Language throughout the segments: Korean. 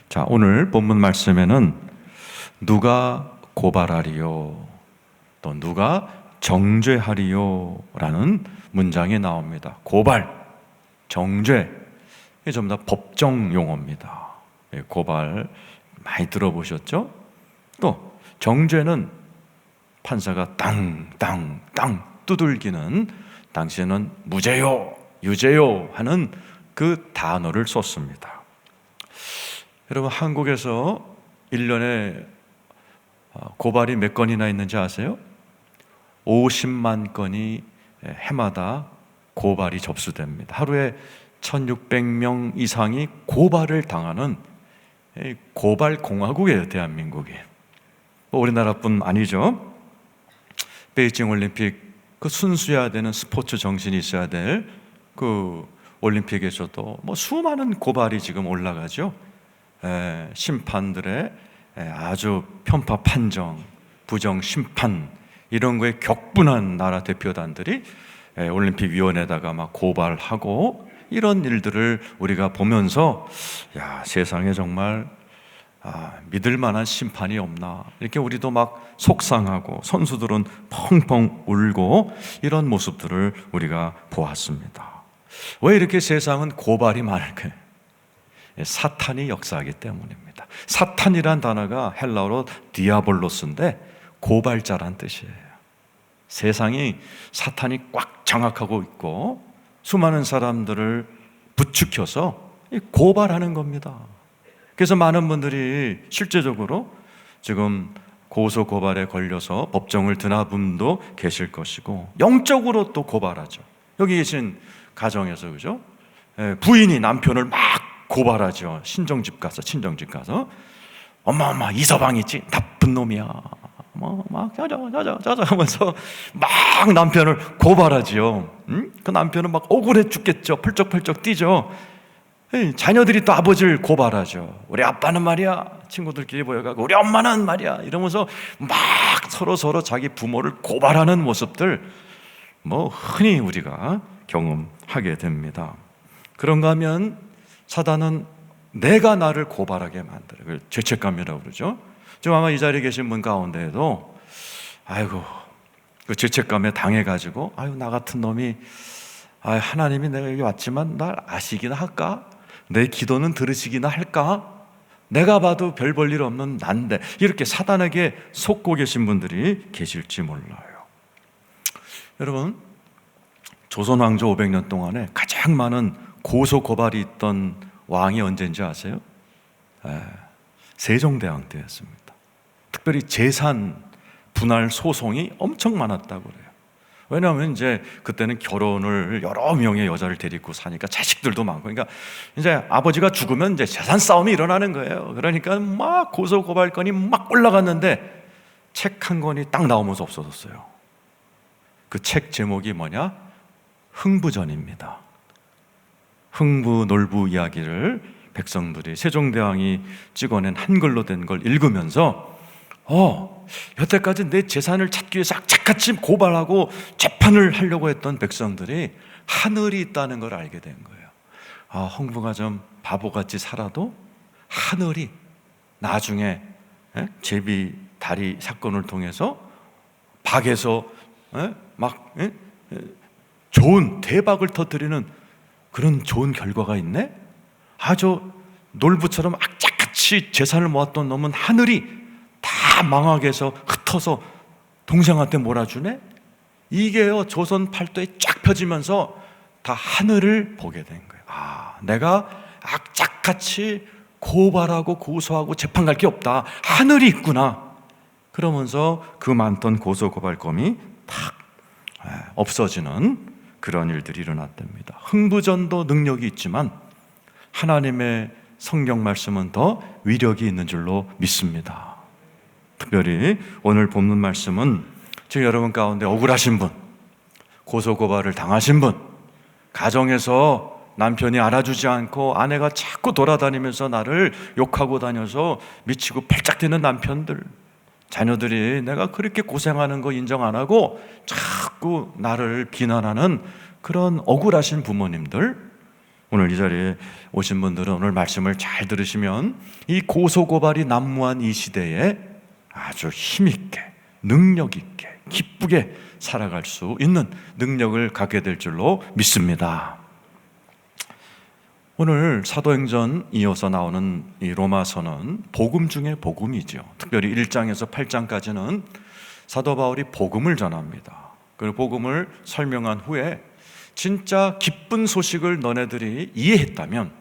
자, 오늘 본문 말씀에는 누가 고발하리요, 또 누가 정죄하리요 라는 문장이 나옵니다. 고발, 정죄, 이게 전부 다 법정 용어입니다. 고발 많이 들어보셨죠? 또 정죄는 판사가 땅 두들기는, 당신은 무죄요, 유죄요 하는 그 단어를 썼습니다. 여러분, 한국에서 1년에 고발이 몇 건이나 있는지 아세요? 50만 건이 해마다 고발이 접수됩니다. 하루에 1600명 이상이 고발을 당하는 고발공화국이에요, 대한민국이. 우리나라뿐 아니죠. 베이징 올림픽, 그 순수해야 되는 스포츠 정신이 있어야 될 그 올림픽에서도 수많은 고발이 지금 올라가죠. 심판들의 아주 편파 판정, 부정 심판, 이런 거에 격분한 나라 대표단들이 올림픽위원회에다가 막 고발하고, 이런 일들을 우리가 보면서 야, 세상에 정말 믿을 만한 심판이 없나, 이렇게 우리도 막 속상하고 선수들은 펑펑 울고, 이런 모습들을 우리가 보았습니다. 왜 이렇게 세상은 고발이 많을까요? 사탄이 역사하기 때문입니다. 사탄이란 단어가 헬라어로 디아볼로스인데 고발자란 뜻이에요. 세상이 사탄이 꽉 장악하고 있고 수많은 사람들을 부추겨서 고발하는 겁니다. 그래서 많은 분들이 실제적으로 지금 고소 고발에 걸려서 법정을 드나 분도 계실 것이고, 영적으로 또 고발하죠. 여기 계신 가정에서, 그죠? 부인이 남편을 막 고발하죠. 친정집 가서 엄마 이서방 있지? 나쁜 놈이야. 막 자자 하면서 막 남편을 고발하지요. 그 남편은 막 억울해 죽겠죠. 펄쩍펄쩍 뛰죠. 자녀들이 또 아버지를 고발하죠. 우리 아빠는 말이야, 친구들끼리 모여가고 우리 엄마는 말이야, 이러면서 막 서로 자기 부모를 고발하는 모습들 흔히 우리가 경험하게 됩니다. 그런가 하면 사단은 내가 나를 고발하게 만들어요. 그걸 죄책감이라고 그러죠. 지금 아마 이 자리에 계신 분 가운데에도 아이고, 그 죄책감에 당해가지고 나 같은 놈이, 하나님이 내가 여기 왔지만 날 아시기나 할까? 내 기도는 들으시기나 할까? 내가 봐도 별 볼 일 없는 난데, 이렇게 사단에게 속고 계신 분들이 계실지 몰라요. 여러분, 조선 왕조 500년 동안에 가장 많은 고소 고발이 있던 왕이 언제인지 아세요? 세종대왕 때였습니다. 특별히 재산 분할 소송이 엄청 많았다고 그래요. 왜냐하면 이제 그때는 결혼을 여러 명의 여자를 데리고 사니까 자식들도 많고, 그러니까 이제 아버지가 죽으면 이제 재산 싸움이 일어나는 거예요. 그러니까 막 고소 고발 건이 막 올라갔는데 책 한 권이 딱 나오면서 없어졌어요. 그 책 제목이 뭐냐? 흥부전입니다. 흥부놀부 이야기를 백성들이, 세종대왕이 찍어낸 한글로 된 걸 읽으면서 여태까지 내 재산을 찾기 위해서 악착같이 고발하고 재판을 하려고 했던 백성들이 하늘이 있다는 걸 알게 된 거예요. 흥부가 좀 바보같이 살아도 하늘이 나중에 제비 다리 사건을 통해서 박에서 좋은 대박을 터뜨리는 그런 좋은 결과가 있네? 아주 놀부처럼 악착같이 재산을 모았던 놈은 하늘이 다 망하게 해서 흩어서 동생한테 몰아주네? 이게요, 조선 팔도에 쫙 펴지면서 다 하늘을 보게 된 거예요. 내가 악착같이 고발하고 고소하고 재판 갈 게 없다, 하늘이 있구나. 그러면서 그 많던 고소 고발검이 탁 없어지는 그런 일들이 일어났답니다. 흥부전도 능력이 있지만 하나님의 성경 말씀은 더 위력이 있는 줄로 믿습니다. 특별히 오늘 본문 말씀은 지금 여러분 가운데 억울하신 분, 고소고발을 당하신 분, 가정에서 남편이 알아주지 않고 아내가 자꾸 돌아다니면서 나를 욕하고 다녀서 미치고 팔짝 뛰는 남편들, 자녀들이 내가 그렇게 고생하는 거 인정 안 하고 자꾸 나를 비난하는 그런 억울하신 부모님들, 오늘 이 자리에 오신 분들은 오늘 말씀을 잘 들으시면 이 고소고발이 난무한 이 시대에 아주 힘있게, 능력있게, 기쁘게 살아갈 수 있는 능력을 갖게 될 줄로 믿습니다. 오늘 사도행전 이어서 나오는 이 로마서는 복음 중에 복음이죠. 특별히 1장에서 8장까지는 사도 바울이 복음을 전합니다. 그 복음을 설명한 후에 진짜 기쁜 소식을 너네들이 이해했다면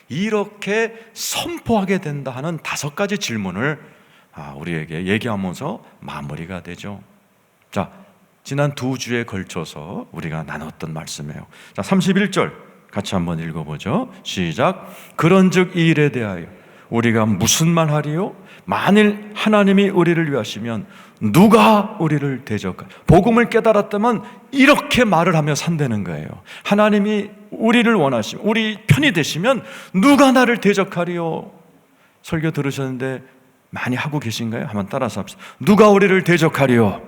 이렇게 선포하게 된다 하는 5가지 질문을 우리에게 얘기하면서 마무리가 되죠. 자, 지난 2주에 걸쳐서 우리가 나눴던 말씀이에요. 자, 31절 같이 한번 읽어보죠. 시작. 그런즉 이 일에 대하여 우리가 무슨 말 하리요? 만일 하나님이 우리를 위하시면 누가 우리를 대적할? 복음을 깨달았다면 이렇게 말을 하며 산다는 거예요. 하나님이 우리를 원하시면, 우리 편이 되시면 누가 나를 대적하리요? 설교 들으셨는데 많이 하고 계신가요? 한번 따라서 합시다. 누가 우리를 대적하리요?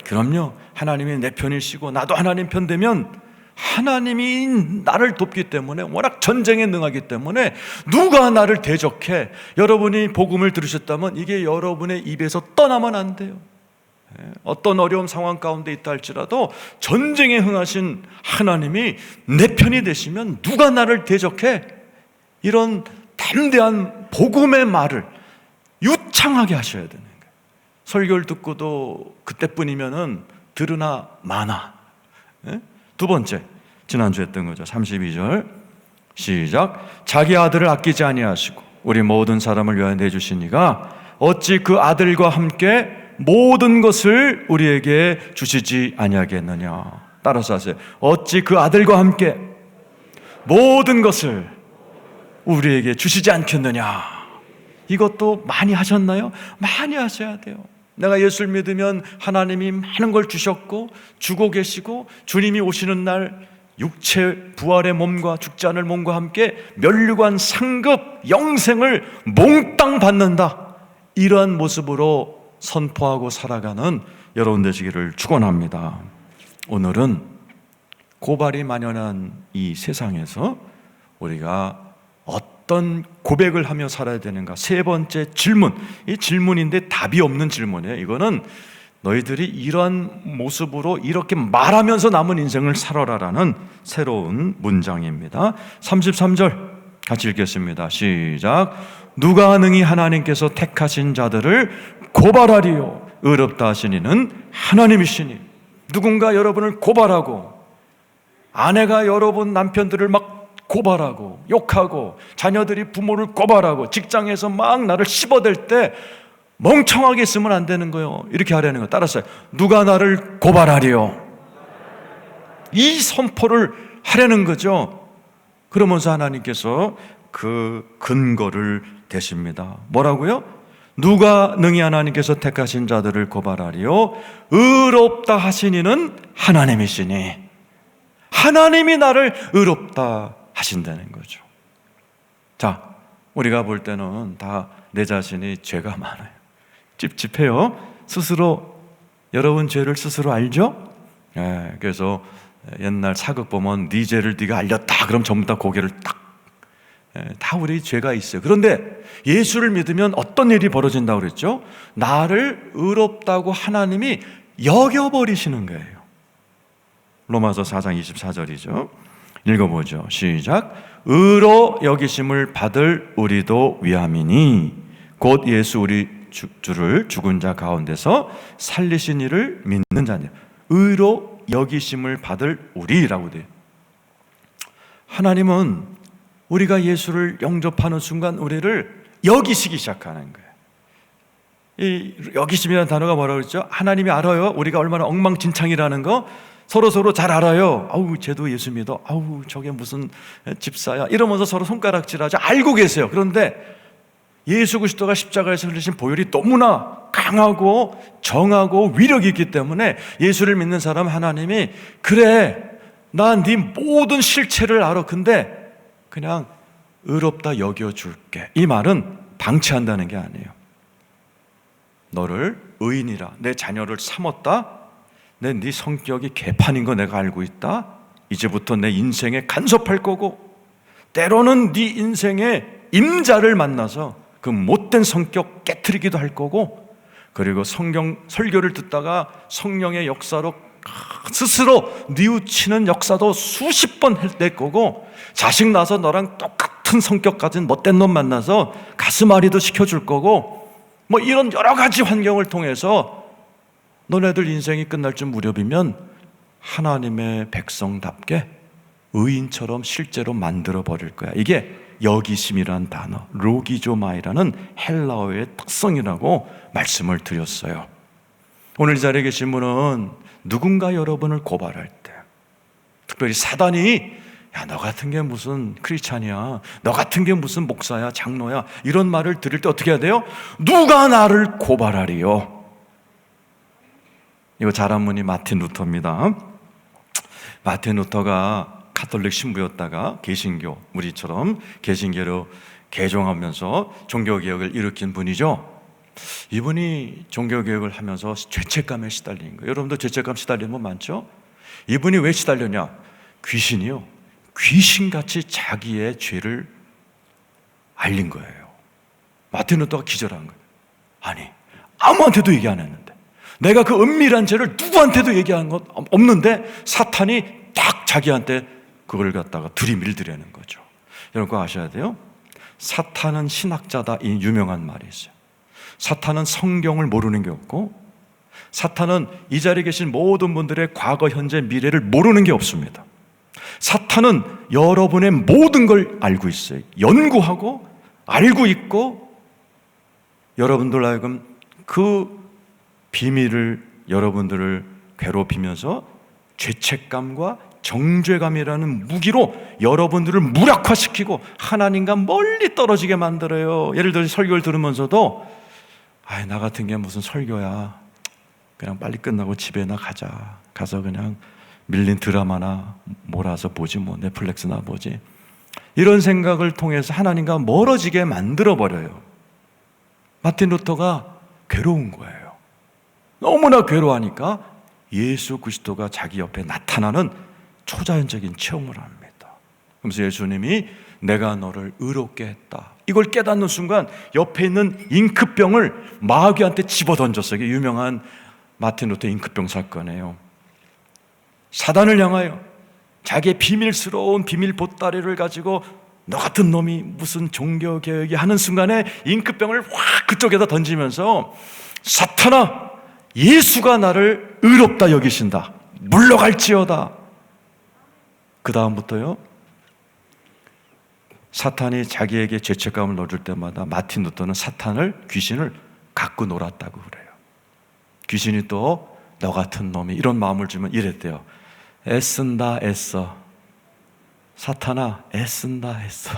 그럼요. 하나님이 내 편이시고 나도 하나님 편 되면 하나님이 나를 돕기 때문에, 워낙 전쟁에 능하기 때문에 누가 나를 대적해? 여러분이 복음을 들으셨다면 이게 여러분의 입에서 떠나면 안 돼요. 어떤 어려운 상황 가운데 있다 할지라도 전쟁에 흥하신 하나님이 내 편이 되시면 누가 나를 대적해? 이런 담대한 복음의 말을 유창하게 하셔야 되는 거예요. 설교를 듣고도 그때뿐이면은 들으나 마나. 두 번째, 지난주에 했던 거죠. 32절 시작. 자기 아들을 아끼지 아니하시고 우리 모든 사람을 위하여 내주시니가 어찌 그 아들과 함께 모든 것을 우리에게 주시지 아니하겠느냐. 따라서 하세요. 어찌 그 아들과 함께 모든 것을 우리에게 주시지 않겠느냐. 이것도 많이 하셨나요? 많이 하셔야 돼요. 내가 예수를 믿으면 하나님이 많은 걸 주셨고 주고 계시고 주님이 오시는 날 육체 부활의 몸과 죽지 않을 몸과 함께 면류관 상급 영생을 몽땅 받는다. 이러한 모습으로 선포하고 살아가는 여러분 되시기를 축원합니다. 오늘은 고발이 만연한 이 세상에서 우리가 어떤 고백을 하며 살아야 되는가? 세 번째 질문. 이 질문인데 답이 없는 질문이에요. 이거는 너희들이 이러한 모습으로 이렇게 말하면서 남은 인생을 살아라라는 새로운 문장입니다. 33절 같이 읽겠습니다. 시작. 누가 능히 하나님께서 택하신 자들을 고발하리요? 의롭다 하신 이는 하나님이시니. 누군가 여러분을 고발하고, 아내가 여러분 남편들을 막 고발하고 욕하고, 자녀들이 부모를 고발하고, 직장에서 막 나를 씹어댈 때 멍청하게 있으면 안 되는 거예요. 이렇게 하라는 거. 따라서 누가 나를 고발하리요? 이 선포를 하려는 거죠. 그러면서 하나님께서 그 근거를 대십니다. 뭐라고요? 누가 능히 하나님께서 택하신 자들을 고발하리요? 의롭다 하시니는 하나님이시니. 하나님이 나를 의롭다 하신다는 거죠. 자, 우리가 볼 때는 다 내 자신이 죄가 많아요. 찝찝해요. 스스로, 여러분 죄를 스스로 알죠? 그래서 옛날 사극 보면 네 죄를 네가 알렸다 그럼 전부 다 고개를 딱. 다 우리 죄가 있어요. 그런데 예수를 믿으면 어떤 일이 벌어진다고 그랬죠? 나를 의롭다고 하나님이 여겨버리시는 거예요. 로마서 4장 24절이죠. 읽어보죠. 시작. 의로 여기심을 받을 우리도 위함이니 곧 예수 우리 주를 죽은 자 가운데서 살리신 이를 믿는 자냐. 의로 여기심을 받을 우리라고 돼요. 하나님은 우리가 예수를 영접하는 순간 우리를 여기시기 시작하는 거예요. 이 여기심이라는 단어가 뭐라고 그랬죠? 하나님이 알아요. 우리가 얼마나 엉망진창이라는 거 서로 잘 알아요. 아우 쟤도 예수 믿어. 아우 저게 무슨 집사야. 이러면서 서로 손가락질하죠. 알고 계세요. 그런데 예수 그리스도가 십자가에서 흘리신 보혈이 너무나 강하고 정하고 위력이 있기 때문에 예수를 믿는 사람 하나님이 그래 나 네 모든 실체를 알아. 근데 그냥 의롭다 여겨줄게. 이 말은 방치한다는 게 아니에요. 너를 의인이라 내 자녀를 삼았다. 네 성격이 개판인 거 내가 알고 있다. 이제부터 내 인생에 간섭할 거고, 때로는 네 인생에 임자를 만나서 그 못된 성격 깨트리기도 할 거고, 그리고 성경 설교를 듣다가 성령의 역사로 스스로 뉘우치는 역사도 수십 번 할 거고, 자식 낳아서 너랑 똑같은 성격 가진 못된 놈 만나서 가슴앓이도 시켜줄 거고, 뭐 이런 여러 가지 환경을 통해서 너네들 인생이 끝날 쯤 무렵이면 하나님의 백성답게 의인처럼 실제로 만들어 버릴 거야. 이게 여기심이란 단어, 로기조마이라는 헬라어의 특성이라고 말씀을 드렸어요. 오늘 이 자리에 계신 분은 누군가 여러분을 고발할 때, 특별히 사단이 야, 너 같은 게 무슨 크리스찬이야, 너 같은 게 무슨 목사야, 장로야, 이런 말을 들을 때 어떻게 해야 돼요? 누가 나를 고발하리요? 이거 잘한 분이 마틴 루터입니다. 마틴 루터가 가톨릭 신부였다가 개신교, 우리처럼 개신교로 개종하면서 종교개혁을 일으킨 분이죠. 이분이 종교개혁을 하면서 죄책감에 시달린 거예요. 여러분도 죄책감 시달리는 분 많죠? 이분이 왜 시달렸냐? 귀신이요, 귀신같이 자기의 죄를 알린 거예요. 마틴 루터가 기절한 거예요. 아니, 아무한테도 얘기 안 했는데, 내가 그 은밀한 죄를 누구한테도 얘기한 것 없는데 사탄이 딱 자기한테 그걸 갖다가 들이밀드려는 거죠. 여러분 그거 아셔야 돼요. 사탄은 신학자다, 이 유명한 말이 있어요. 사탄은 성경을 모르는 게 없고, 사탄은 이 자리에 계신 모든 분들의 과거, 현재, 미래를 모르는 게 없습니다. 사탄은 여러분의 모든 걸 알고 있어요. 연구하고 알고 있고, 여러분들 하여금 그 비밀을 여러분들을 괴롭히면서 죄책감과 정죄감이라는 무기로 여러분들을 무력화시키고 하나님과 멀리 떨어지게 만들어요. 예를 들어 설교를 들으면서도 나 같은 게 무슨 설교야, 그냥 빨리 끝나고 집에나 가자, 가서 그냥 밀린 드라마나 몰아서 보지, 뭐 넷플릭스나 보지, 이런 생각을 통해서 하나님과 멀어지게 만들어버려요. 마틴 루터가 괴로운 거예요. 너무나 괴로워하니까 예수 그리스도가 자기 옆에 나타나는 초자연적인 체험을 합니다. 그래서 예수님이 내가 너를 의롭게 했다, 이걸 깨닫는 순간 옆에 있는 잉크병을 마귀한테 집어던졌어요. 이게 유명한 마틴 루터 잉크병 사건이에요. 사단을 향하여 자기의 비밀스러운 비밀 보따리를 가지고 너 같은 놈이 무슨 종교개혁이 하는 순간에 잉크병을 확 그쪽에다 던지면서 사탄아, 예수가 나를 의롭다 여기신다, 물러갈지어다. 그 다음부터요, 사탄이 자기에게 죄책감을 넣어줄 때마다 마틴 루터는 귀신을 갖고 놀았다고 그래요. 귀신이 또 너 같은 놈이 이런 마음을 주면 이랬대요. 애쓴다 애써, 사탄아 애쓴다 애써.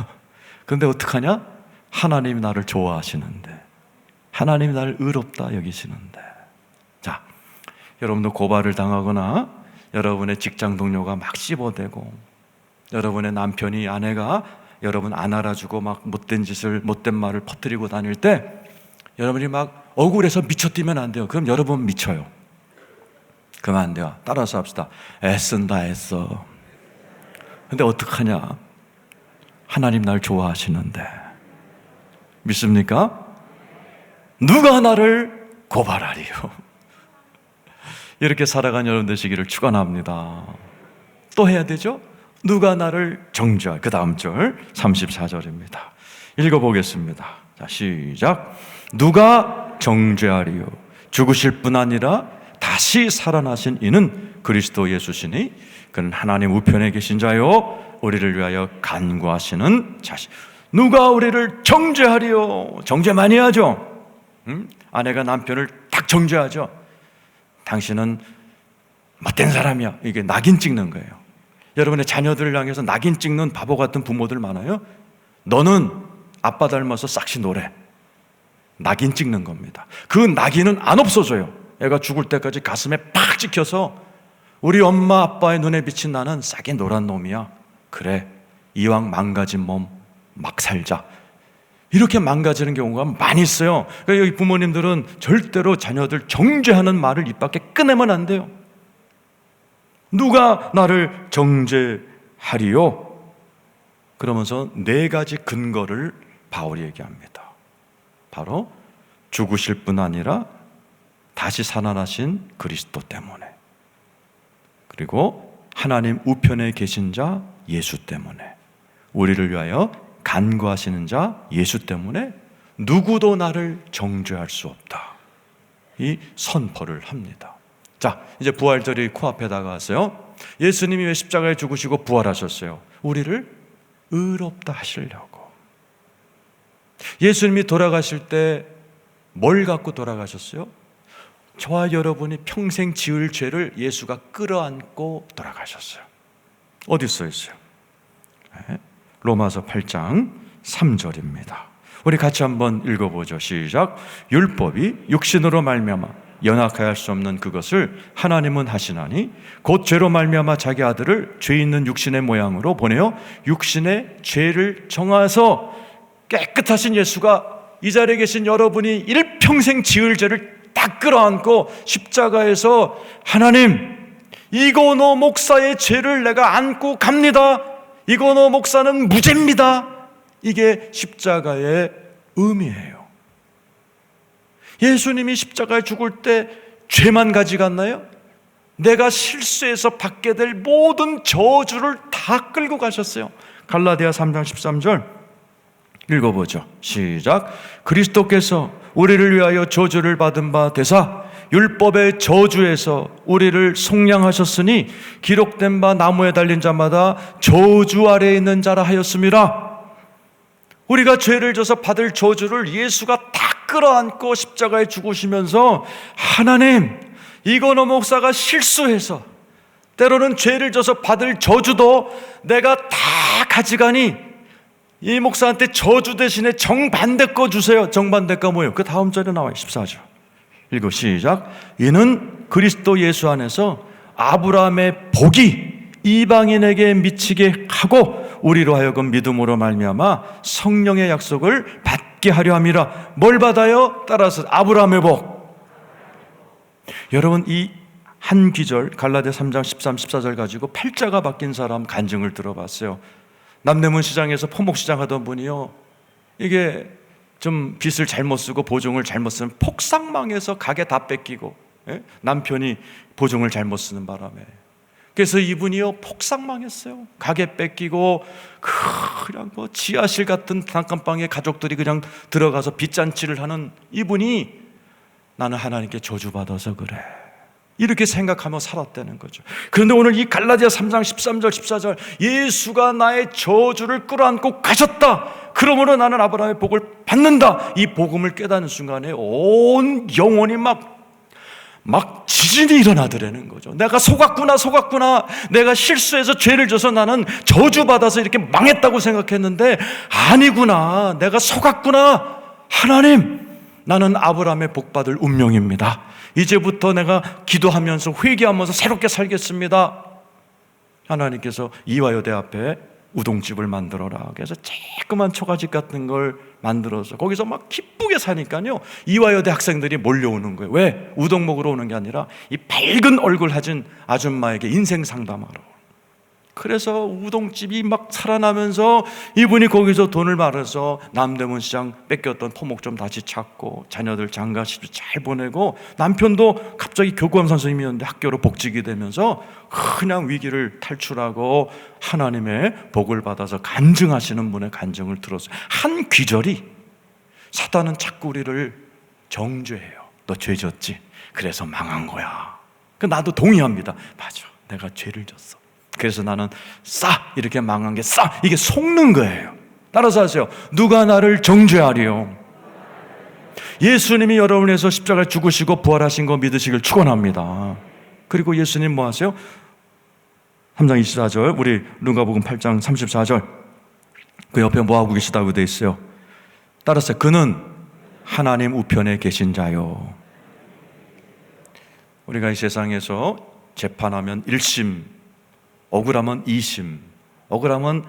근데 어떡하냐? 하나님이 나를 좋아하시는데, 하나님이 나를 의롭다 여기시는데. 자, 여러분도 고발을 당하거나 여러분의 직장 동료가 막 씹어대고, 여러분의 남편이, 아내가 여러분 안 알아주고 막 못된 말을 퍼뜨리고 다닐 때 여러분이 막 억울해서 미쳐 뛰면 안 돼요. 그럼 여러분 미쳐요. 그러면 안 돼요. 따라서 합시다. 애쓴다 애써. 근데 어떡하냐? 하나님 날 좋아하시는데. 믿습니까? 누가 나를 고발하리요? 이렇게 살아간 여러분 되시기를 축원합니다. 또 해야 되죠? 누가 나를 정죄할, 그 다음 절 34절입니다. 읽어보겠습니다. 자, 시작. 누가 정죄하리요? 죽으실 뿐 아니라 다시 살아나신 이는 그리스도 예수시니 그는 하나님 우편에 계신 자요 우리를 위하여 간구하시는 자신. 누가 우리를 정죄하리요? 정죄 많이 하죠. 아내가 남편을 딱 정죄하죠. 당신은 못된 사람이야, 이게 낙인 찍는 거예요. 여러분의 자녀들을 향해서 낙인 찍는 바보 같은 부모들 많아요. 너는 아빠 닮아서 싹시 노래, 낙인 찍는 겁니다. 그 낙인은 안 없어져요. 애가 죽을 때까지 가슴에 팍 찍혀서 우리 엄마 아빠의 눈에 비친 나는 싹이 노란 놈이야, 그래 이왕 망가진 몸 막 살자, 이렇게 망가지는 경우가 많이 있어요. 그러니까 여기 부모님들은 절대로 자녀들 정죄하는 말을 입 밖에 꺼내면 안 돼요. 누가 나를 정죄하리요? 그러면서 네 가지 근거를 바울이 얘기합니다. 바로 죽으실 뿐 아니라 다시 살아나신 그리스도 때문에, 그리고 하나님 우편에 계신 자 예수 때문에, 우리를 위하여 간구하시는 자 예수 때문에 누구도 나를 정죄할 수 없다, 이 선포를 합니다. 자, 이제 부활절이 코앞에 다가왔어요. 예수님이 왜 십자가에 죽으시고 부활하셨어요? 우리를 의롭다 하시려고. 예수님이 돌아가실 때 뭘 갖고 돌아가셨어요? 저와 여러분이 평생 지을 죄를 예수가 끌어안고 돌아가셨어요. 어디 써 있어요? 로마서 8장 3절입니다. 우리 같이 한번 읽어보죠. 시작. 율법이 육신으로 말미암아 연약하여 할 수 없는 그것을 하나님은 하시나니 곧 죄로 말미암아 자기 아들을 죄 있는 육신의 모양으로 보내어 육신의 죄를 정하서, 깨끗하신 예수가 이 자리에 계신 여러분이 일평생 지을 죄를 딱 끌어안고 십자가에서 하나님, 이건호 목사의 죄를 내가 안고 갑니다. 이건호 목사는 무죄입니다. 이게 십자가의 의미예요. 예수님이 십자가에 죽을 때 죄만 가져갔나요? 내가 실수해서 받게 될 모든 저주를 다 끌고 가셨어요. 갈라디아 3장 13절 읽어보죠. 시작. 그리스도께서 우리를 위하여 저주를 받은 바 되사 율법의 저주에서 우리를 속량하셨으니 기록된 바 나무에 달린 자마다 저주 아래에 있는 자라 하였음이라. 우리가 죄를 져서 받을 저주를 예수가 다 끌어안고 십자가에 죽으시면서 하나님, 이건호 목사가 실수해서 때로는 죄를 져서 받을 저주도 내가 다 가져가니 이 목사한테 저주 대신에 정반대 거 주세요. 정반대 거 뭐예요? 그 다음 절에 나와요. 14절 읽고 시작. 이는 그리스도 예수 안에서 아브라함의 복이 이방인에게 미치게 하고 우리로 하여금 믿음으로 말미암아 성령의 약속을 받게 하려 함이라. 뭘 받아요? 따라서 아브라함의 복. 여러분, 이 한 기절 갈라디아 3장 13, 14절 가지고 팔자가 바뀐 사람 간증을 들어봤어요. 남대문 시장에서 포목시장 하던 분이요, 이게 좀 빚을 잘못 쓰고 보증을 잘못 쓰면 폭삭망해서 가게 다 뺏기고, 남편이 보증을 잘못 쓰는 바람에, 그래서 이분이요 폭삭망했어요. 가게 뺏기고 그냥 뭐 지하실 같은 단칸방에 가족들이 그냥 들어가서 빚잔치를 하는 이분이 나는 하나님께 저주받아서 그래, 이렇게 생각하며 살았다는 거죠. 그런데 오늘 이 갈라디아 3장 13절 14절 예수가 나의 저주를 끌어안고 가셨다, 그러므로 나는 아브라함의 복을 받는다, 이 복음을 깨닫는 순간에 온 영혼이 막 지진이 일어나더라는 거죠. 내가 속았구나, 내가 실수해서 죄를 져서 나는 저주받아서 이렇게 망했다고 생각했는데 아니구나, 내가 속았구나, 하나님, 나는 아브라함의 복받을 운명입니다. 이제부터 내가 기도하면서 회개하면서 새롭게 살겠습니다. 하나님께서 이화여대 앞에 우동집을 만들어라, 그래서 조그만 초가집 같은 걸 만들어서 거기서 막 기쁘게 사니까요, 이화여대 학생들이 몰려오는 거예요. 왜? 우동 먹으러 오는 게 아니라 이 밝은 얼굴 가진 아줌마에게 인생 상담하러. 그래서 우동집이 막 살아나면서 이분이 거기서 돈을 벌어서 남대문 시장 뺏겼던 토목 좀 다시 찾고 자녀들 장가시도 잘 보내고, 남편도 갑자기 교구함 선생님이었는데 학교로 복직이 되면서 그냥 위기를 탈출하고 하나님의 복을 받아서 간증하시는 분의 간증을 들었어요. 한 귀절이 사단은 자꾸 우리를 정죄해요. 너 죄 졌지? 그래서 망한 거야. 나도 동의합니다. 맞아, 내가 죄를 졌어. 그래서 나는 이렇게 망한 게 이게 속는 거예요. 따라서 하세요. 누가 나를 정죄하리요? 예수님이 여러분을 위해서 십자가에 죽으시고 부활하신 거 믿으시길 축원합니다. 그리고 예수님 뭐 하세요? 3장 24절, 우리 누가복음 8장 34절, 그 옆에 뭐 하고 계시다고 돼 있어요? 따라서 그는 하나님 우편에 계신 자요. 우리가 이 세상에서 재판하면 1심, 억울하면 2심, 억울하면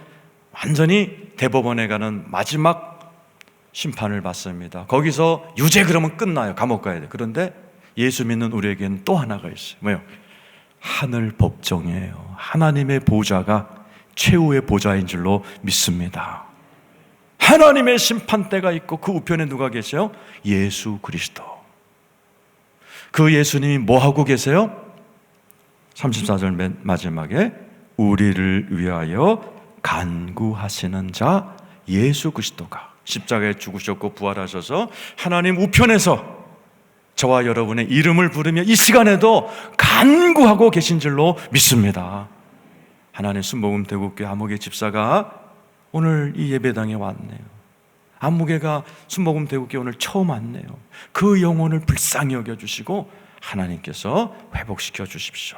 완전히 대법원에 가는 마지막 심판을 받습니다. 거기서 유죄 그러면 끝나요. 감옥 가야 돼. 그런데 예수 믿는 우리에게는 또 하나가 있어요. 뭐요? 하늘 법정이에요. 하나님의 보좌가 최후의 보좌인 줄로 믿습니다. 하나님의 심판대가 있고 그 우편에 누가 계세요? 예수 그리스도. 그 예수님이 뭐하고 계세요? 34절 맨 마지막에 우리를 위하여 간구하시는 자 예수 그리스도가 십자가에 죽으셨고 부활하셔서 하나님 우편에서 저와 여러분의 이름을 부르며 이 시간에도 간구하고 계신 줄로 믿습니다. 하나님 순복음대국교회 안목의 집사가 오늘 이 예배당에 왔네요. 안목회가 순복음대국교회 오늘 처음 왔네요. 그 영혼을 불쌍히 여겨주시고 하나님께서 회복시켜 주십시오.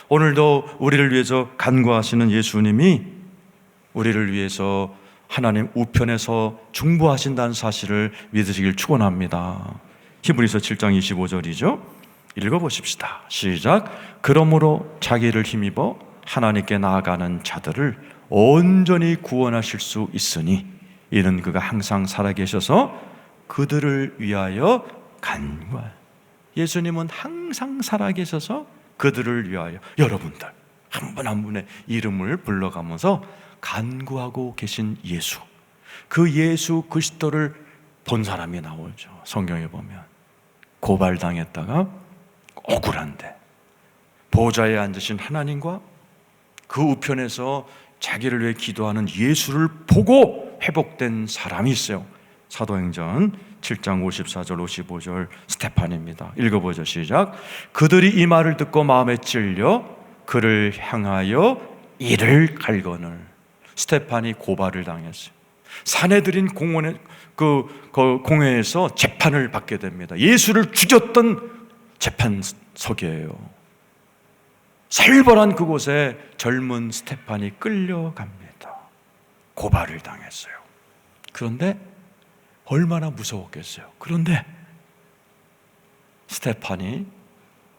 오늘도 우리를 위해서 간구하시는 예수님이 우리를 위해서 하나님 우편에서 중보하신다는 사실을 믿으시길 축원합니다. 히브리서 7장 25절이죠. 읽어보십시다. 시작. 그러므로 자기를 힘입어 하나님께 나아가는 자들을 온전히 구원하실 수 있으니 이는 그가 항상 살아계셔서 그들을 위하여 간구하여. 예수님은 항상 살아계셔서 그들을 위하여 여러분들 한 분 한 분의 이름을 불러가면서 간구하고 계신 예수, 그 예수 그리스도를 본 사람이 나오죠. 성경에 보면 고발당했다가 억울한데 보좌에 앉으신 하나님과 그 우편에서 자기를 위해 기도하는 예수를 보고 회복된 사람이 있어요. 사도행전 7장 54절 55절 스테판입니다. 읽어보죠. 시작. 그들이 이 말을 듣고 마음에 찔려 그를 향하여 이를 갈거늘. 스테판이 고발을 당했어요. 사내들인 공회에서 재판을 받게 됩니다. 예수를 죽였던 재판석이에요. 살벌한 그곳에 젊은 스테판이 끌려갑니다. 고발을 당했어요. 그런데 얼마나 무서웠겠어요. 그런데 스테판이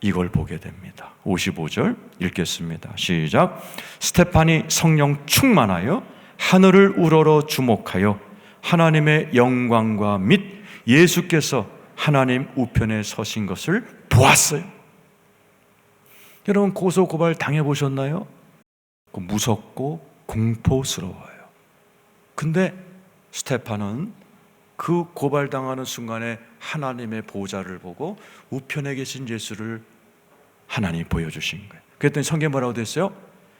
이걸 보게 됩니다. 55절 읽겠습니다. 시작. 스테판이 성령 충만하여 하늘을 우러러 주목하여 하나님의 영광과 및 예수께서 하나님 우편에 서신 것을 보았어요. 여러분 고소 고발 당해보셨나요? 무섭고 공포스러워요. 근데 스테판은 그 고발당하는 순간에 하나님의 보좌를 보고 우편에 계신 예수를 하나님이 보여주신 거예요. 그랬더니 성경에 뭐라고 됐어요?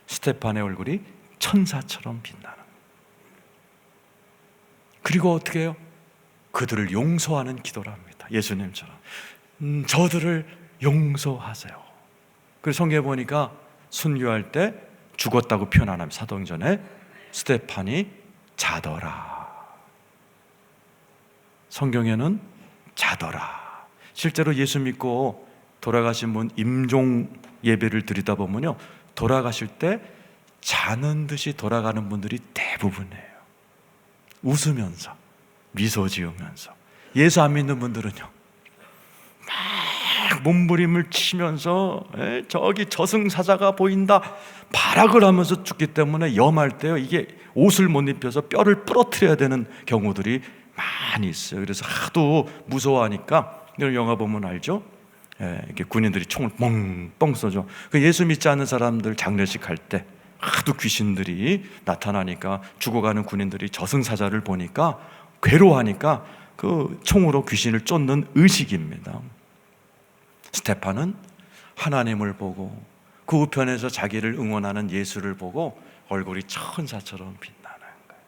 스테판의 얼굴이 천사처럼 빛나는. 그리고 어떻게 해요? 그들을 용서하는 기도를 합니다. 예수님처럼 저들을 용서하세요. 그래서 성경에 보니까 순교할 때 죽었다고 표현 안 합니다. 사도행전에 스테판이 자더라. 성경에는 자더라. 실제로 예수 믿고 돌아가신 분 임종 예배를 드리다 보면요, 돌아가실 때 자는 듯이 돌아가는 분들이 대부분이에요. 웃으면서 미소 지으면서. 예수 안 믿는 분들은요 막 몸부림을 치면서 저기 저승사자가 보인다 발악을 하면서 죽기 때문에 염할 때요 이게 옷을 못 입혀서 뼈를 부러뜨려야 되는 경우들이 많이 있어요. 그래서 하도 무서워하니까 영화 보면 알죠? 이렇게 군인들이 총을 뻥뻥 쏘죠. 그 예수 믿지 않는 사람들 장례식 할 때 하도 귀신들이 나타나니까 죽어가는 군인들이 저승사자를 보니까 괴로워하니까 그 총으로 귀신을 쫓는 의식입니다. 스테판은 하나님을 보고 그 우편에서 자기를 응원하는 예수를 보고 얼굴이 천사처럼 빛나는 거예요.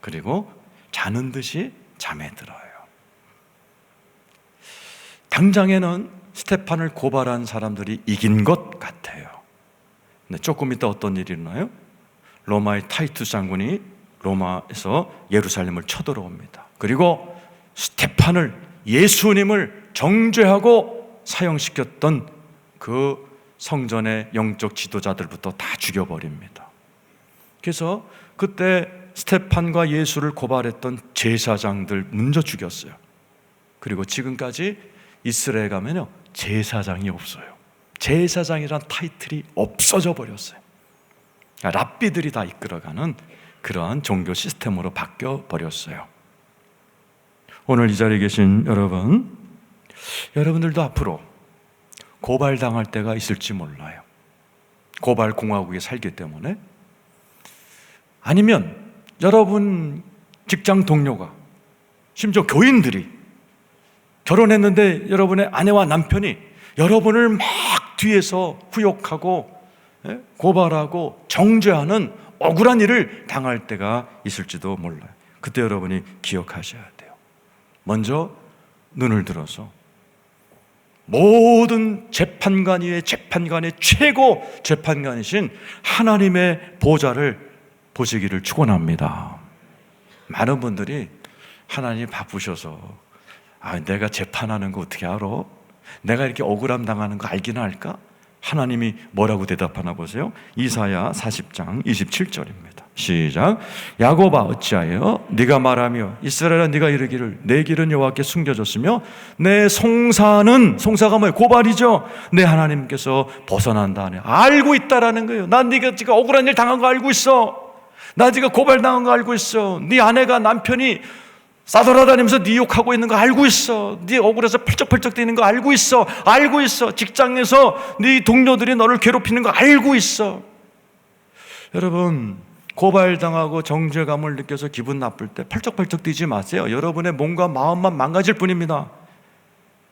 그리고 자는 듯이 잠에 들어요. 당장에는 스테판을 고발한 사람들이 이긴 것 같아요. 근데 조금 이따 어떤 일이 일어나요? 로마의 타이투스 장군이 로마에서 예루살렘을 쳐들어옵니다. 그리고 스테판을, 예수님을 정죄하고 사형시켰던 그 성전의 영적 지도자들부터 다 죽여버립니다. 그래서 그때 스테판과 예수를 고발했던 제사장들 먼저 죽였어요. 그리고 지금까지 이스라엘에 가면요 제사장이 없어요. 제사장이란 타이틀이 없어져 버렸어요. 랍비들이 다 이끌어가는 그러한 종교 시스템으로 바뀌어 버렸어요. 오늘 이 자리에 계신 여러분들도 앞으로 고발당할 때가 있을지 몰라요. 고발 공화국에 살기 때문에. 아니면 여러분 직장 동료가, 심지어 교인들이 결혼했는데 여러분의 아내와 남편이 여러분을 막 뒤에서 후욕하고 고발하고 정죄하는 억울한 일을 당할 때가 있을지도 몰라요. 그때 여러분이 기억하셔야 돼요. 먼저 눈을 들어서 모든 재판관 위에 재판관의 최고 재판관이신 하나님의 보좌를 보시기를 축원합니다. 많은 분들이 하나님 바쁘셔서 내가 재판하는 거 어떻게 알아? 내가 이렇게 억울함 당하는 거 알기는 알까? 하나님이 뭐라고 대답하나 보세요. 이사야 40장 27절입니다. 시작. 야곱아 어찌하여 네가 말하며 이스라엘아 네가 이르기를 내 길은 여호와께 숨겨졌으며 내 송사가 뭐예요? 고발이죠. 내 하나님께서 벗어난다 하네. 알고 있다라는 거예요. 난 네가 지금 억울한 일 당한 거 알고 있어. 나 지금 고발당한 거 알고 있어. 네 아내가 남편이 싸돌아다니면서 네 욕하고 있는 거 알고 있어. 네 억울해서 펄쩍펄쩍 뛰는 거 알고 있어. 알고 있어. 직장에서 네 동료들이 너를 괴롭히는 거 알고 있어. 여러분, 고발당하고 정죄감을 느껴서 기분 나쁠 때 펄쩍펄쩍 뛰지 마세요. 여러분의 몸과 마음만 망가질 뿐입니다.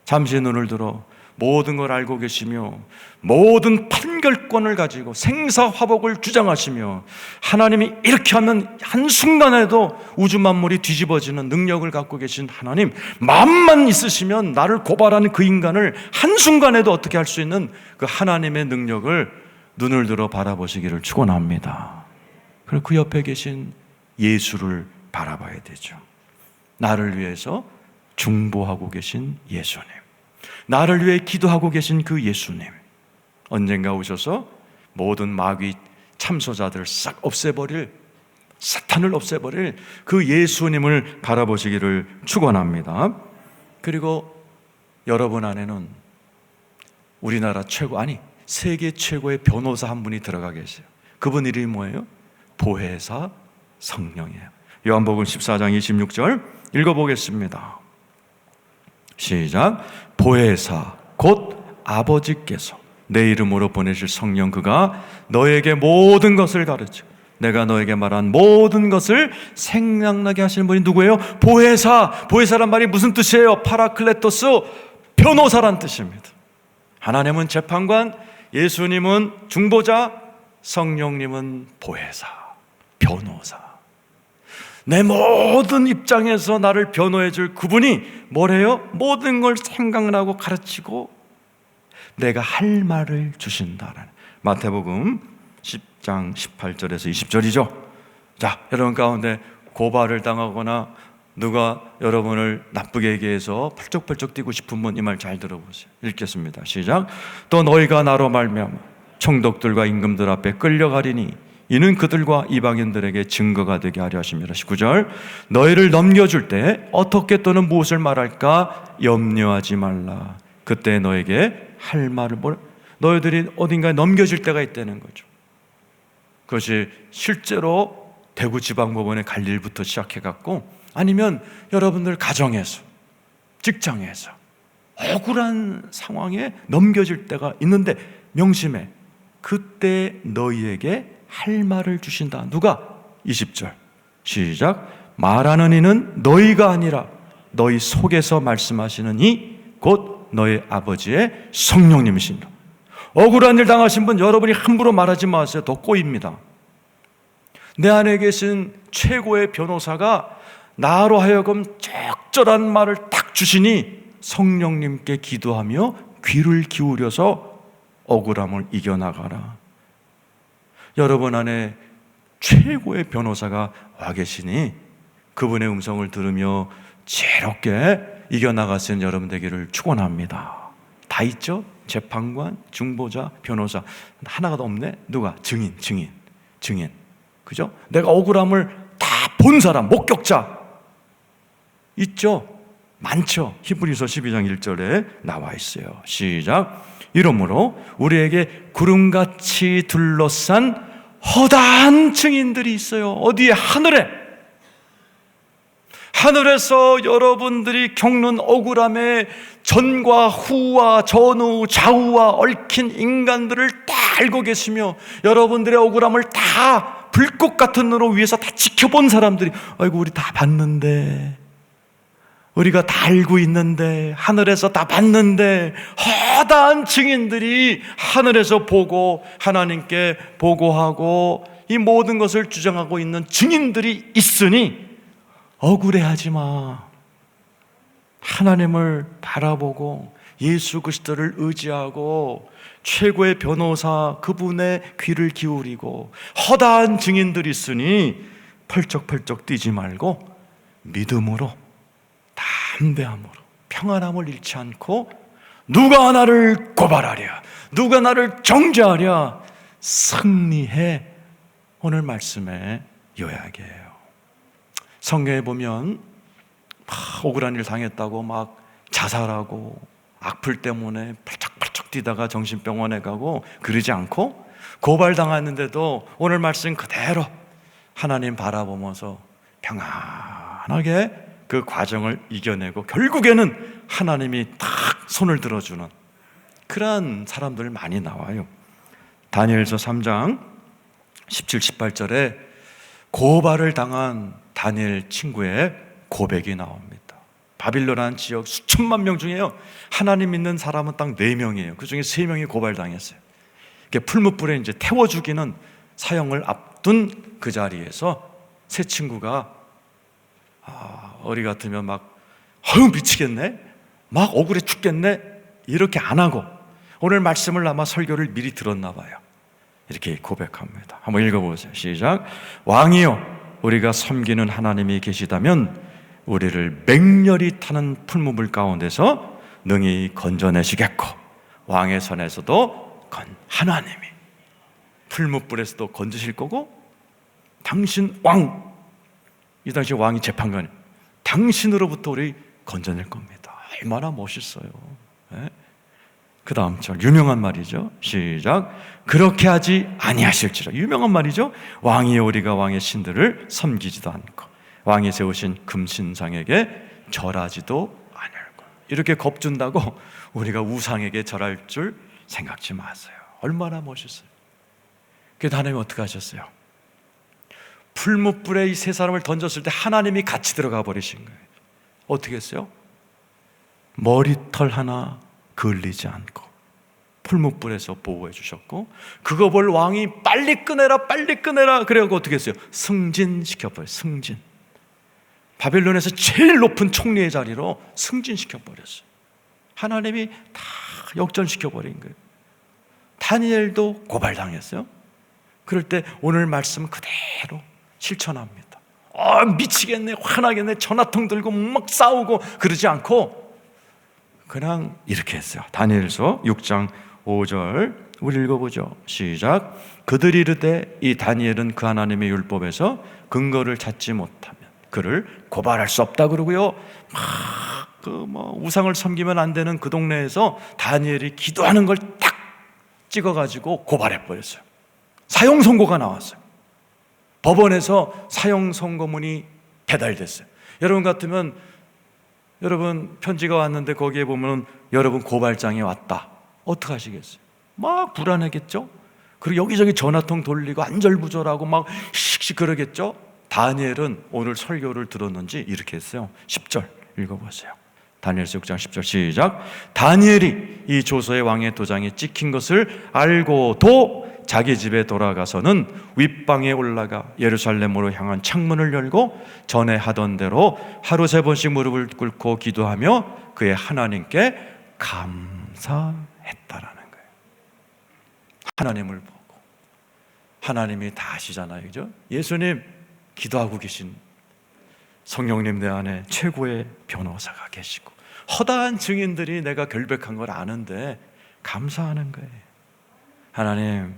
잠시 눈을 들어 모든 걸 알고 계시며 모든 판결권을 가지고 생사화복을 주장하시며 하나님이 이렇게 하면 한순간에도 우주 만물이 뒤집어지는 능력을 갖고 계신 하나님, 마음만 있으시면 나를 고발하는 그 인간을 한순간에도 어떻게 할 수 있는 그 하나님의 능력을 눈을 들어 바라보시기를 축원합니다. 그리고 그 옆에 계신 예수를 바라봐야 되죠. 나를 위해서 중보하고 계신 예수님, 나를 위해 기도하고 계신 그 예수님, 언젠가 오셔서 모든 마귀 참소자들 싹 없애버릴, 사탄을 없애버릴 그 예수님을 바라보시기를 축원합니다. 그리고 여러분 안에는 우리나라 최고, 아니 세계 최고의 변호사 한 분이 들어가 계세요. 그분 이름이 뭐예요? 보혜사 성령이에요. 요한복음 14장 26절 읽어보겠습니다. 시작. 보혜사 곧 아버지께서 내 이름으로 보내실 성령, 그가 너에게 모든 것을 가르쳐 내가 너에게 말한 모든 것을 생각나게 하시는 분이 누구예요? 보혜사. 보혜사란 말이 무슨 뜻이에요? 파라클레토스, 변호사란 뜻입니다. 하나님은 재판관, 예수님은 중보자, 성령님은 보혜사, 변호사. 내 모든 입장에서 나를 변호해 줄 그분이 뭐래요? 모든 걸 생각나고 가르치고 내가 할 말을 주신다라는, 마태복음 10장 18절에서 20절이죠. 자, 여러분 가운데 고발을 당하거나 누가 여러분을 나쁘게 얘기해서 펄쩍펄쩍 뛰고 싶은 분 이 말 잘 들어보세요. 읽겠습니다. 시작. 또 너희가 나로 말미암아 총독들과 임금들 앞에 끌려가리니 이는 그들과 이방인들에게 증거가 되게 하려 하심이라. 19절. 너희를 넘겨줄 때 어떻게 또는 무엇을 말할까 염려하지 말라. 그때 너에게 할 말을 너희들이 어딘가에 넘겨질 때가 있다는 거죠. 그것이 실제로 대구지방법원에 갈 일부터 시작해갖고, 아니면 여러분들 가정에서, 직장에서 억울한 상황에 넘겨질 때가 있는데 명심해. 그때 너희에게 할 말을 주신다. 누가? 20절 시작. 말하는 이는 너희가 아니라 너희 속에서 말씀하시는 이 곧 너희 아버지의 성령님이신다. 억울한 일 당하신 분 여러분이 함부로 말하지 마세요. 더 꼬입니다. 내 안에 계신 최고의 변호사가 나로 하여금 적절한 말을 딱 주시니 성령님께 기도하며 귀를 기울여서 억울함을 이겨나가라. 여러분 안에 최고의 변호사가 와 계시니 그분의 음성을 들으며 지혜롭게 이겨나가시는 여러분 되기를 축원합니다. 다 있죠? 재판관, 중보자, 변호사. 하나가 더 없네? 누가? 증인. 그죠? 내가 억울함을 다 본 사람, 목격자 있죠? 많죠? 히브리서 12장 1절에 나와 있어요. 시작. 이러므로 우리에게 구름같이 둘러싼 허다한 증인들이 있어요. 어디에? 하늘에서 여러분들이 겪는 억울함에 전과 후와 전후 좌우와 얽힌 인간들을 딱 알고 계시며 여러분들의 억울함을 다 불꽃 같은 눈으로 위에서 다 지켜본 사람들이 아이고 우리 다 봤는데, 우리가 다 알고 있는데, 하늘에서 다 봤는데, 허다한 증인들이 하늘에서 보고 하나님께 보고하고 이 모든 것을 주장하고 있는 증인들이 있으니 억울해하지 마. 하나님을 바라보고 예수 그리스도를 의지하고 최고의 변호사 그분의 귀를 기울이고 허다한 증인들이 있으니 펄쩍펄쩍 뛰지 말고 믿음으로 담대함으로 평안함을 잃지 않고 누가 나를 고발하랴, 누가 나를 정죄하랴, 승리해. 오늘 말씀의 요약이에요. 성경에 보면 막 억울한 일 당했다고 막 자살하고 악플 때문에 펄쩍펄쩍 뛰다가 정신병원에 가고 그러지 않고, 고발당했는데도 오늘 말씀 그대로 하나님 바라보면서 평안하게 그 과정을 이겨내고 결국에는 하나님이 딱 손을 들어주는 그런 사람들 많이 나와요. 다니엘서 3장 17, 18절에 고발을 당한 다니엘 친구의 고백이 나옵니다. 바빌론이라는 지역 수천만 명 중에요, 하나님 믿는 사람은 딱 4명이에요. 그 중에 3명이 고발당했어요. 풀무불에 이제 태워 죽이는 사형을 앞둔 그 자리에서 세 친구가 어리 같으면 막 미치겠네, 막 억울해 죽겠네, 이렇게 안 하고 오늘 말씀을 아마 설교를 미리 들었나 봐요. 이렇게 고백합니다. 한번 읽어보세요. 시작. 왕이여, 우리가 섬기는 하나님이 계시다면 우리를 맹렬히 타는 풀무불 가운데서 능히 건져내시겠고, 왕의 손에서도 하나님이 풀무불에서도 건지실 거고, 당신 왕, 이 당시 왕이 재판관이에요. 당신으로부터 우리 건져낼 겁니다. 얼마나 멋있어요. 네? 그 다음 절 유명한 말이죠. 시작. 그렇게 하지 아니하실지라. 유명한 말이죠. 왕이여, 우리가 왕의 신들을 섬기지도 않고 왕이 세우신 금신상에게 절하지도 않을 것. 이렇게 겁준다고 우리가 우상에게 절할 줄 생각지 마세요. 얼마나 멋있어요. 그래서 하나님이 어떻게 하셨어요? 풀무불에 이 세 사람을 던졌을 때 하나님이 같이 들어가 버리신 거예요. 어떻게 했어요? 머리털 하나 걸리지 않고 풀무불에서 보호해 주셨고, 그거 볼 왕이 빨리 꺼내라 빨리 꺼내라 그래갖고 어떻게 했어요? 승진시켜버려요. 승진. 바벨론에서 제일 높은 총리의 자리로 승진시켜버렸어요. 하나님이 다 역전시켜버린 거예요. 다니엘도 고발당했어요. 그럴 때 오늘 말씀 그대로 실천합니다. 미치겠네, 화나겠네, 전화통 들고 막 싸우고 그러지 않고 그냥 이렇게 했어요. 다니엘서 6장 5절 우리 읽어보죠. 시작. 그들이 이르되 이 다니엘은 그 하나님의 율법에서 근거를 찾지 못하면 그를 고발할 수 없다 그러고요. 우상을 섬기면 안 되는 그 동네에서 다니엘이 기도하는 걸 딱 찍어가지고 고발해 버렸어요. 사형 선고가 나왔어요. 법원에서 사형 선고문이 배달됐어요. 여러분 같으면, 여러분 편지가 왔는데 거기에 보면 여러분 고발장이 왔다, 어떻게 하시겠어요? 막 불안하겠죠? 그리고 여기저기 전화통 돌리고 안절부절하고 막 씩씩 그러겠죠? 다니엘은 오늘 설교를 들었는지 이렇게 했어요. 10절 읽어보세요. 다니엘서 6장 10절 시작. 다니엘이 이 조서의 왕의 도장이 찍힌 것을 알고도 자기 집에 돌아가서는 윗방에 올라가 예루살렘으로 향한 창문을 열고 전에 하던 대로 하루 3번씩 무릎을 꿇고 기도하며 그의 하나님께 감사했다라는 거예요. 하나님을 보고, 하나님이 다 아시잖아요, 그죠? 예수님 기도하고 계신 성령님 내 안에 최고의 변호사가 계시고 허다한 증인들이 내가 결백한 걸 아는데 감사하는 거예요. 하나님,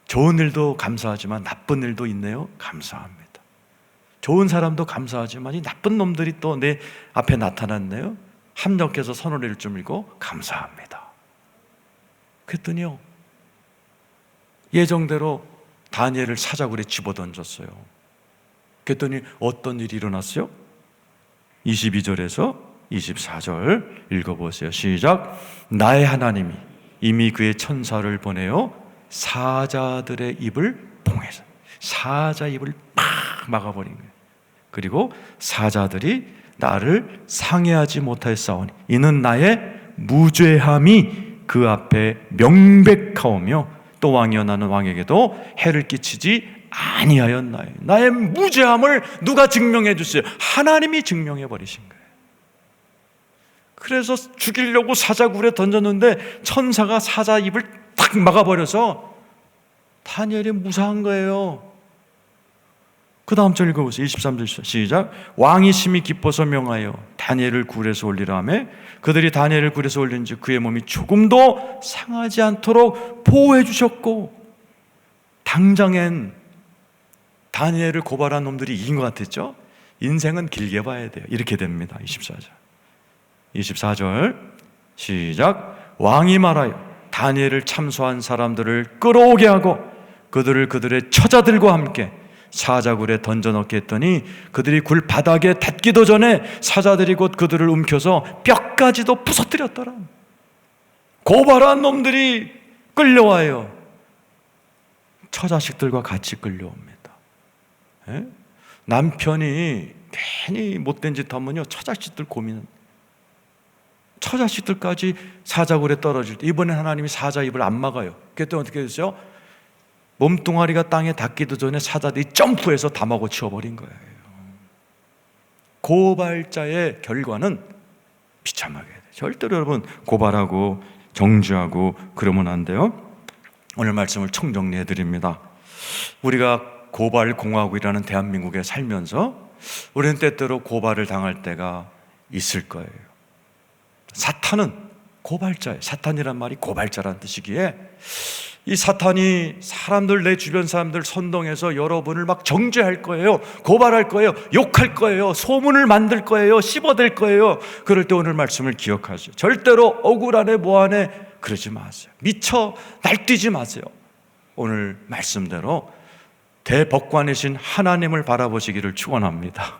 좋은 일도 감사하지만 나쁜 일도 있네요. 감사합니다. 좋은 사람도 감사하지만 이 나쁜 놈들이 또 내 앞에 나타났네요. 함정께서 선을 일주밀고 감사합니다. 그랬더니요, 예정대로 다니엘을 사자굴에 집어던졌어요. 그랬더니 어떤 일이 일어났어요? 22절에서 24절 읽어보세요. 시작. 나의 하나님이 이미 그의 천사를 보내어 사자들의 입을 봉해서 사자 입을 팍 막아버린 거예요. 그리고 사자들이 나를 상해하지 못하였사오니 이는 나의 무죄함이 그 앞에 명백하오며 또 왕이여 나는 왕에게도 해를 끼치지 아니하였나요. 나의 무죄함을 누가 증명해 주세요? 하나님이 증명해 버리신 거예요. 그래서 죽이려고 사자굴에 던졌는데 천사가 사자 입을 탁 막아버려서 다니엘이 무사한 거예요. 그 다음 절 읽어보세요. 23절 시작. 왕이 심히 기뻐서 명하여 다니엘을 굴에서 올리라 하며 그들이 다니엘을 굴에서 올린즉 그의 몸이 조금도 상하지 않도록 보호해 주셨고, 당장엔 다니엘을 고발한 놈들이 이긴 것 같았죠? 인생은 길게 봐야 돼요. 이렇게 됩니다. 24절 시작. 왕이 말하여 다니엘을 참소한 사람들을 끌어오게 하고 그들을 그들의 처자들과 함께 사자굴에 던져넣게 했더니 그들이 굴 바닥에 닿기도 전에 사자들이 곧 그들을 움켜서 뼈까지도 부서뜨렸더라. 고발한 놈들이 끌려와요. 처자식들과 같이 끌려옵니다. 에? 남편이 괜히 못된 짓 하면요 처자식들 고민은, 처자식들까지 사자굴에 떨어질 때 이번엔 하나님이 사자 입을 안 막아요. 그때 어떻게 됐어요? 몸뚱아리가 땅에 닿기도 전에 사자들이 점프해서 다 먹어 치워버린 거예요. 고발자의 결과는 비참하게 돼요. 절대로 여러분 고발하고 정죄하고 그러면 안 돼요. 오늘 말씀을 총정리해 드립니다. 우리가 고발공화국이라는 대한민국에 살면서 우리는 때때로 고발을 당할 때가 있을 거예요. 사탄은 고발자예요. 사탄이란 말이 고발자라는 뜻이기에 이 사탄이 사람들, 내 주변 사람들 선동해서 여러분을 막 정죄할 거예요. 고발할 거예요. 욕할 거예요. 소문을 만들 거예요. 씹어댈 거예요. 그럴 때 오늘 말씀을 기억하세요. 절대로 억울하네 뭐하네 그러지 마세요. 미쳐 날뛰지 마세요. 오늘 말씀대로 대법관이신 하나님을 바라보시기를 축원합니다.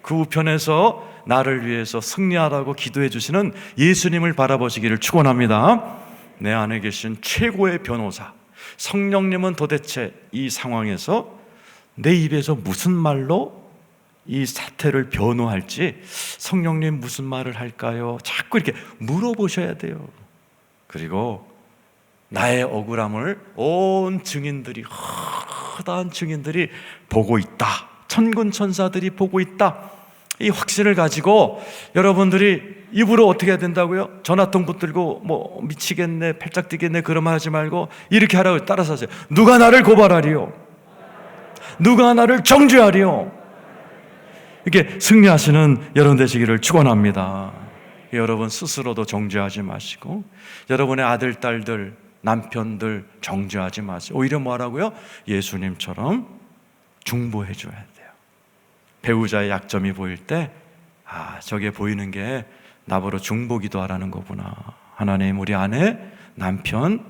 그 우편에서 나를 위해서 승리하라고 기도해 주시는 예수님을 바라보시기를 축원합니다. 내 안에 계신 최고의 변호사 성령님은 도대체 이 상황에서 내 입에서 무슨 말로 이 사태를 변호할지, 성령님 무슨 말을 할까요? 자꾸 이렇게 물어보셔야 돼요. 그리고 나의 억울함을 온 증인들이, 허다한 증인들이 보고 있다, 천군 천사들이 보고 있다, 이 확신을 가지고 여러분들이 입으로 어떻게 해야 된다고요? 전화통 붙들고 뭐 미치겠네, 팔짝 뛰겠네 그런 말 하지 말고 이렇게 하라고 따라서 하세요. 누가 나를 고발하리요? 누가 나를 정죄하리요? 이렇게 승리하시는 여러분 되시기를 축원합니다. 여러분 스스로도 정죄하지 마시고 여러분의 아들, 딸들, 남편들 정죄하지 마세요. 오히려 뭐 하라고요? 예수님처럼 중보해 줘야 돼요. 배우자의 약점이 보일 때, 아, 저게 보이는 게 나보러 중보 기도하라는 거구나. 하나님, 우리 아내, 남편,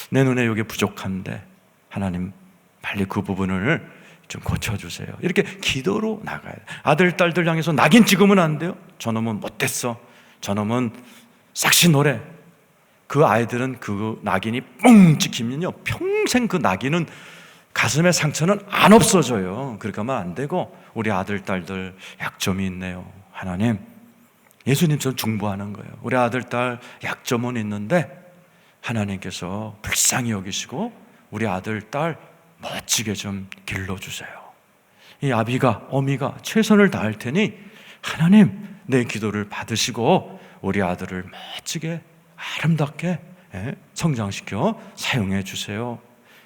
내 눈에 이게 부족한데 하나님 빨리 그 부분을 좀 고쳐주세요. 이렇게 기도로 나가야 돼요. 아들, 딸들 향해서 낙인 찍으면 안 돼요. 저놈은 못됐어, 저놈은 싹시 노래. 그 아이들은 그 낙인이 뻥 찍히면요 평생 그 낙인은, 가슴의 상처는 안 없어져요. 그렇게 하면 안 되고, 우리 아들, 딸들 약점이 있네요. 하나님, 예수님처럼 중보하는 거예요. 우리 아들, 딸 약점은 있는데 하나님께서 불쌍히 여기시고 우리 아들, 딸 멋지게 좀 길러주세요. 이 아비가, 어미가 최선을 다할 테니 하나님 내 기도를 받으시고 우리 아들을 멋지게 아름답게 성장시켜 사용해 주세요.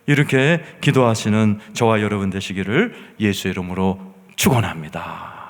이렇게 기도하시는 저와 여러분 되시기를 예수의 이름으로 축원합니다.